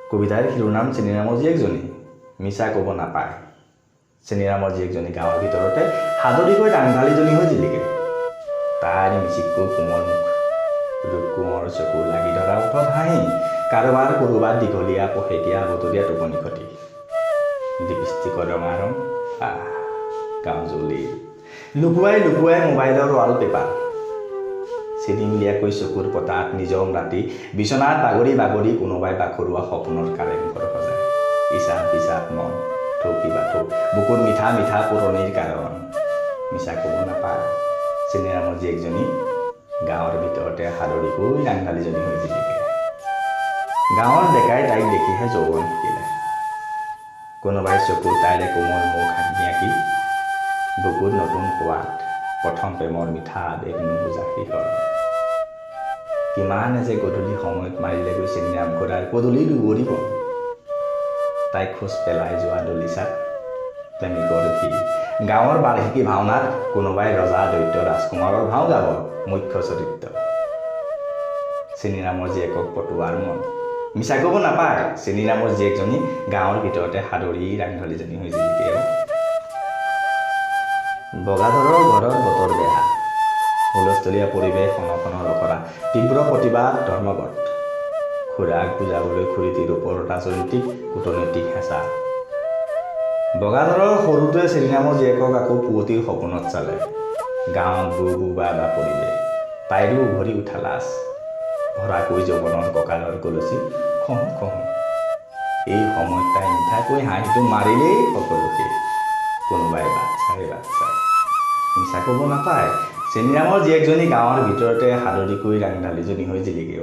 কবিতাৰ শিৰোনাম চেনিৰামৰ জীয়েকজনী মিছা ক'ব নাপায় চেনিৰামৰ জীয়েকজনী গাঁৱৰ ভিতৰতে হাদৰিকৈ ডাংঢালীজনী হৈ জিলিকে তাইৰ মিচিককৈ কোমল মুখ ৰূপ কোঁৱৰ চকু লাগি ধৰা ওঠত হাঁহি কাৰোবাৰ ক'ৰবাত দীঘলীয়া পহেটীয়া বতৰীয়া টোপনি খতি লিপষ্টিকৰ ৰঙা ৰং গাঁও জ্বলি লুকুৱাই লুকুৱাই মোবাইলৰ ৱালপেপাৰ চিৰিমিলিয়াকৈ চকুৰ পতাত নিজম ৰাতি বিচনাত বাগৰি বাগৰি কোনোবাই বাখৰুৱা সপোনৰ কাৰেংঘৰ সজায় ইচাত পিচাত মন থৌকি বাথৌ বুকুত মিঠা মিঠা পুৰণিৰ কাৰণ মিছা ক'ব নাপায় চেনিৰামৰ জীয়েকজনী গাঁৱৰ ভিতৰতে হাদৰিকৈ ডাংঢালীজনী হৈ জিলিকে গাঁৱৰ ডেকাই তাইক দেখিহে যৌৱন শিকিলে কোনোবাই চকুৰ তাইৰে কোমল মুখ হাঁহি আঁকি বুকুত নতুন সোৱাদ প্ৰথম প্ৰেমৰ মিঠা আবেগ নুবুজা শিহৰ কিমান যে গধূলি সময়ত মাৰিলে গৈ চেনিৰাম ঘোঁৰাৰ পদূলি দুৱৰিব তাইক খোজ পেলাই যোৱা দলিচাত প্ৰেমিকৰ ভিৰ গাঁৱৰ বাৰ্ষিকী ভাওনাত কোনোবাই ৰজা দৈত্য ৰাজকুমাৰৰ ভাও গাব মুখ্য চৰিত্ৰ চেনিৰামৰ জীয়েকক পটুৱাৰ মন মিছা ক'ব নাপায় চেনিৰামৰ জীয়েকজনী গাঁৱৰ ভিতৰতে হাদৰি ডাংঢালীজনী হৈ জিলিকে বগাধৰৰ ঘৰত বতৰ বেয়া হুলস্থলীয়া পৰিৱেশ সনখনৰ ৰখৰা তীব্ৰ প্ৰতিবাদ ধৰ্মঘট খুৰাক বুজাবলৈ খুৰীটিৰ ওপৰত ৰাজনৈতিক কূটনৈতিক হেঁচা বগাধৰৰ সৰুটোৱে চেনিৰামৰ জীয়েকক আকৌ পুৱতিৰ সপোনত চালে গাঁৱত বু বা পৰিৱেশ তাইৰো উভৰি উঠা লাজ ভৰাকৈ যৌৱনৰ কঁকালৰ কলচি খহো খহো এই সময়ত তাই মিঠাকৈ হাঁহিটো মাৰিলেই সকলো শেষ কোনোবাই বাচ্ছা মিছা ক'ব নাপায় চেনিৰামৰ জীয়েকজনী গাঁৱৰ ভিতৰতে হাদৰিকৈ ডাংঢালীজনী হৈ জিলিকে